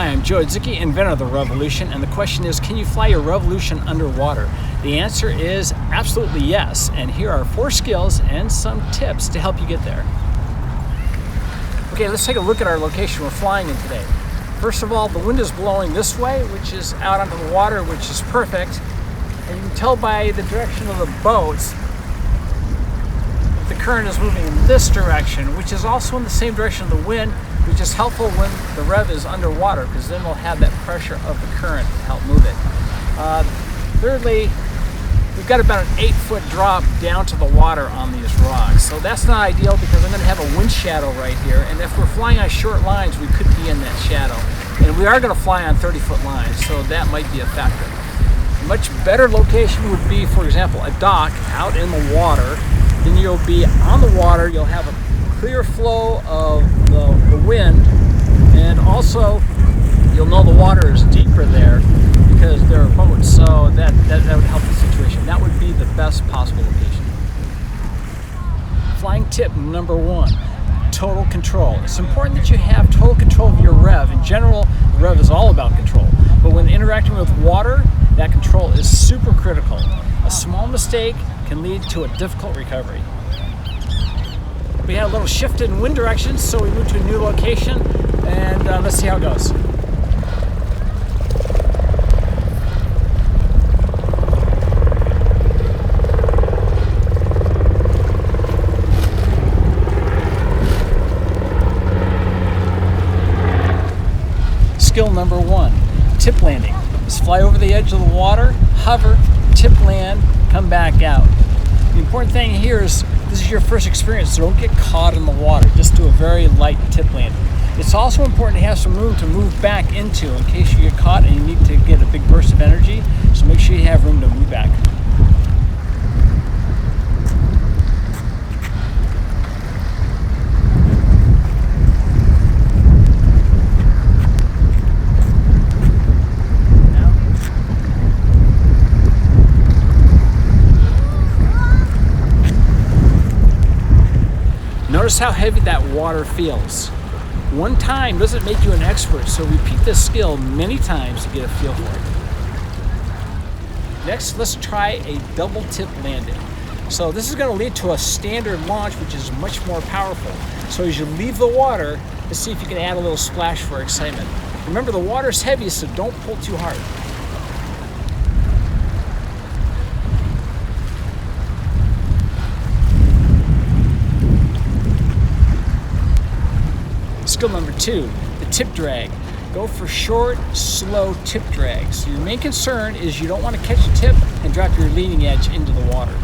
Hi, I'm Joe Zicki, inventor of the Revolution, and the question is, can you fly your Revolution underwater? The answer is absolutely yes, and here are 4 skills and some tips to help you get there. Okay, let's take a look at our location we're flying in today. First of all, the wind is blowing this way, which is out onto the water, which is perfect. And you can tell by the direction of the boats, the current is moving in this direction, which is also in the same direction of the wind, which is helpful when the rev is underwater, because then we'll have that pressure of the current to help move it. Thirdly, we've got about an 8-foot drop down to the water on these rocks. So that's not ideal because I'm going to have a wind shadow right here, and if we're flying on short lines, we could be in that shadow. And we are going to fly on 30-foot lines, so that might be a factor. A much better location would be, for example, a dock out in the water. Then you'll be on the water, you'll have a clear flow of the wind, and also you'll know the water is deeper there because there are boats, so that would help the situation. That would be the best possible location. Flying tip number 1, total control. It's important that you have total control of your rev. In general, the rev is all about control, but when interacting with water, that control is super critical. A small mistake can lead to a difficult recovery. We had a little shift in wind direction, so we moved to a new location, and let's see how it goes. Skill number 1, tip landing. Just fly over the edge of the water, hover, tip land, come back out. The important thing here is this is your first experience, so don't get caught in the water. Just do a very light tip landing. It's also important to have some room to move back into in case you get caught and you need to get a big burst of energy, so make sure you have room to move back. Notice how heavy that water feels. One time doesn't make you an expert, so repeat this skill many times to get a feel for it. Next, let's try a double tip landing. So this is going to lead to a standard launch, which is much more powerful. So as you leave the water, let's see if you can add a little splash for excitement. Remember, the water's heavy, so don't pull too hard. Skill number 2, the tip drag. Go for short, slow tip drags. So your main concern is you don't want to catch a tip and drop your leading edge into the water.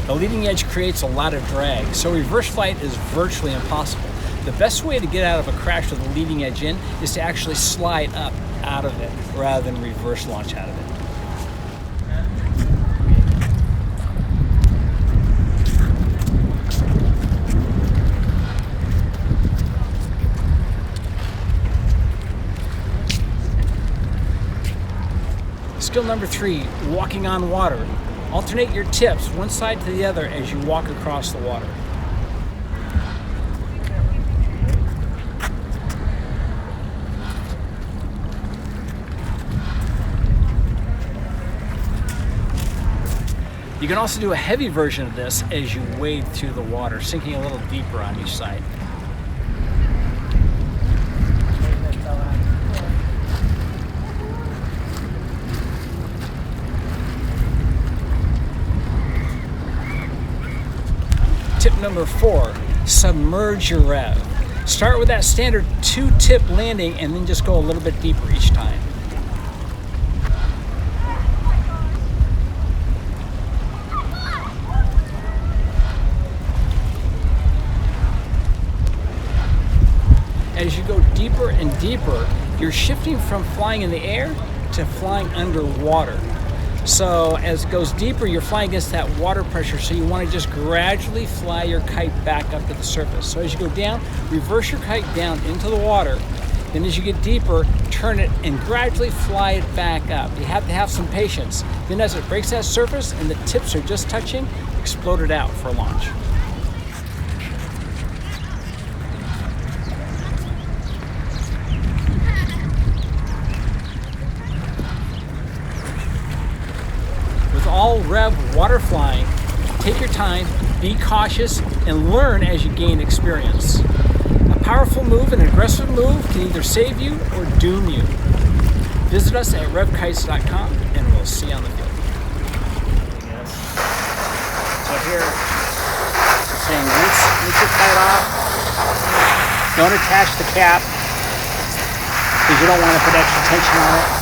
The leading edge creates a lot of drag, so reverse flight is virtually impossible. The best way to get out of a crash with the leading edge in is to actually slide up out of it rather than reverse launch out of it. Skill number 3, walking on water. Alternate your tips one side to the other as you walk across the water. You can also do a heavy version of this as you wade through the water, sinking a little deeper on each side. Tip number 4, submerge your rev. Start with that standard 2-tip landing and then just go a little bit deeper each time. As you go deeper and deeper, you're shifting from flying in the air to flying underwater. So as it goes deeper, you're flying against that water pressure, so you want to just gradually fly your kite back up to the surface. So as you go down, reverse your kite down into the water. Then as you get deeper, turn it and gradually fly it back up. You have to have some patience. Then as it breaks that surface and the tips are just touching, explode it out for a launch. With all rev water flying, take your time, be cautious, and learn as you gain experience. A powerful move and an aggressive move can either save you or doom you. Visit us at revkites.com and we'll see you on the field. So here, it's saying rinse your kite off. Don't attach the cap because you don't want to put extra tension on it.